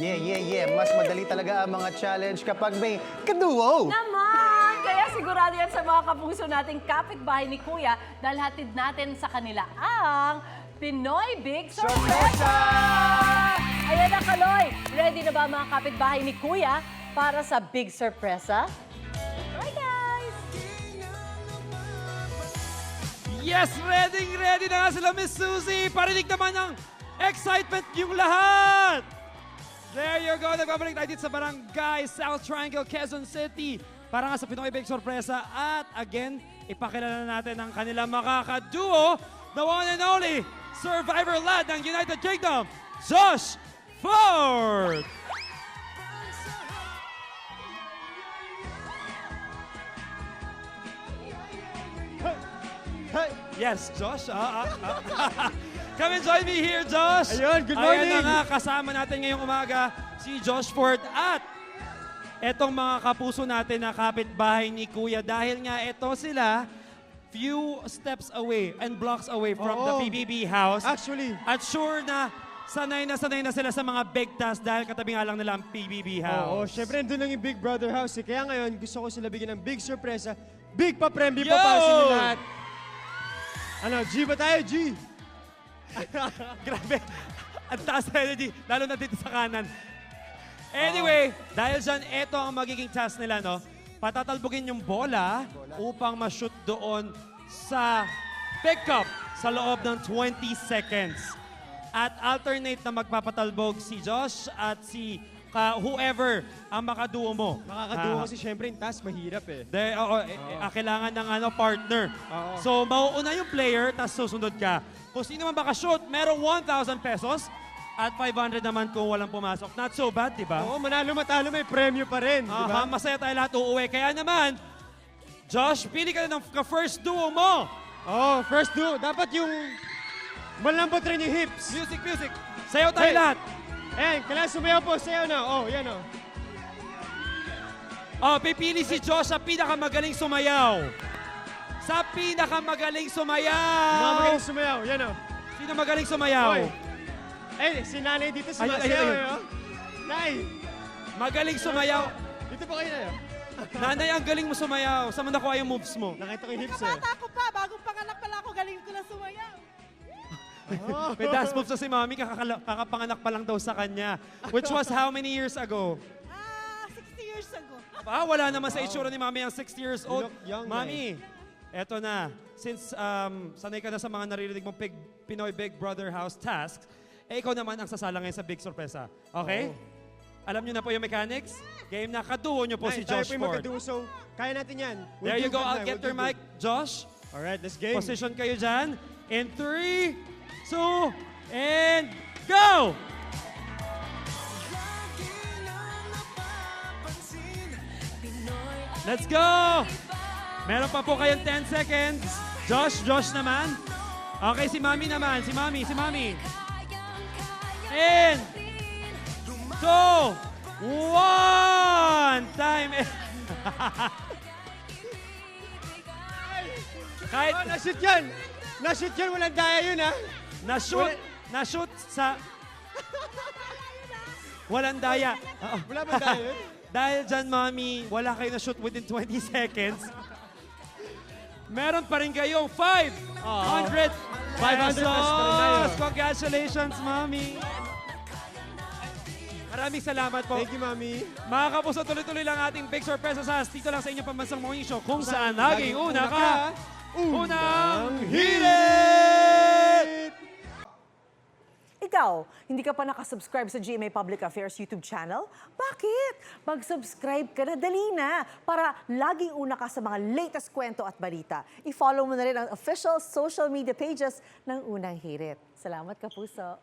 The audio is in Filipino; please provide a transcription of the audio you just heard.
Yeah. Mas madali talaga ang mga challenge kapag may kaduo. Naman! Kaya sigurado yan sa mga kapuso nating kapitbahay ni Kuya dahil hatid natin sa kanila ang Pinoy Big Surpresa! Ayan na, Kaloy! Ready na ba mga kapitbahay ni Kuya para sa Big Surpresa? Bye, guys! Yes, ready na nga sila, Miss Susie. Parinig naman ng excitement yung lahat. There you go. Nagbabalik tayo dito sa Barangay South Triangle, Quezon City. Para nga sa Pinoy Big Sorpresa. At again, ipakilala natin ang kanilang makakaduo, the one and only Survivor Lad ng United Kingdom, Josh Ford! Yes, Josh. Come and join me here, Josh. Ayun, good morning. Ayan na nga, kasama natin ngayong umaga si Josh Ford at etong mga kapuso natin na kapitbahay ni Kuya. Dahil nga eto sila, few steps away and blocks away from the Oo. PBB house. Actually. At sure na sanay na sila sa mga big tasks dahil katabi nga lang nila ang PBB house. Oo, syempre nandun lang yung Big Brother house. Kaya ngayon, gusto ko sila bigyan ng big surpresa. Big pa-prembi Yo! pa para sa inyo lahat. Ano, G ba tayo? G? Grabe. Ang taas na energy, lalo na dito sa kanan. Anyway, dahil dyan, ito ang magiging task nila, no? Patatalbogin yung bola upang ma-shoot doon sa pick-up sa loob ng 20 seconds. At alternate na magpapatalbog si Josh at si whoever ang makaduo mo. Makakaduo kasi syempre yung task mahirap eh. Kailangan ng partner. Oo. So, mauuna yung player, tapos susunod ka. Kung sino man makashoot, merong 1,000 pesos at 500 naman kung walang pumasok. Not so bad, di ba? Oo, manalo matalo may premyo pa rin, di ba? Masaya tayo lahat uuwi. Kaya naman, Josh, pili ka na ng first duo mo. Oo, first duo. Dapat yung malambot rin yung hips. Music. Sayaw tayo Hey. lahat. Ayan, kailangan sumayaw po. Sayaw na. Oh, yan oh. Pipili si Josh sa pinakamagaling sumayaw. Sa pinakamagaling sumayaw. Mga magaling sumayaw. Yan oh. Sino magaling sumayaw? Oy. Eh, si nanay dito Ayun. sumasayaw eh oh. Nay, Magaling sumayaw. dito po kayo na yun. Nanay, ang galing mo sumayaw. Saan mo nakuha yung moves mo? Nakita ko yung hips eh. Bata ko pa, bagong panganak pala ako, galing ko na sumayaw. May dance moves na si Mami, kakapanganak pa lang daw sa kanya. Which was how many years ago? 60 years ago. Wala naman sa itsura ni Mami ang 60 years You old. look young, Mami, eto na. Since sanay ka na sa mga naririnig mong Pinoy Big Brother House tasks, ikaw naman ang sasala ngayon sa Big Sorpresa. Okay? Alam niyo na po yung mechanics? Game na, kaduo niyo po si Tayo Josh po yung Ford. magkaduo, so kaya natin yan. There you go. I'll get your mic. Josh, Alright, let's game. position kayo dyan. In 3, 2, and go! Let's go! Meron pa po kayong 10 seconds. Josh naman. Okay, si Mami naman. Si Mami. And 2, 1. Time. Kahit Oh, na-shoot yan! Na-shoot yan, walang daya yun ha! na-shoot sa... Walang daya. Wala ba daya yun? Dahil dyan, Mami, wala kayo na-shoot within 20 seconds. Meron pa rin kayong 500 500 pesos pa rin tayo. Congratulations, Mami. Maraming salamat po. Thank you, Mami. Mga kapuso, tuloy-tuloy lang ating Big Surpresa sa dito lang sa inyong pambansang morning show kung saan naging una ka. Unang hirit! Ikaw, hindi ka pa nakasubscribe sa GMA Public Affairs YouTube channel? Bakit? Mag-subscribe ka na, dali na, para laging una ka sa mga latest kwento at balita. I-follow mo na rin ang official social media pages ng Unang Hirit. Salamat, Kapuso.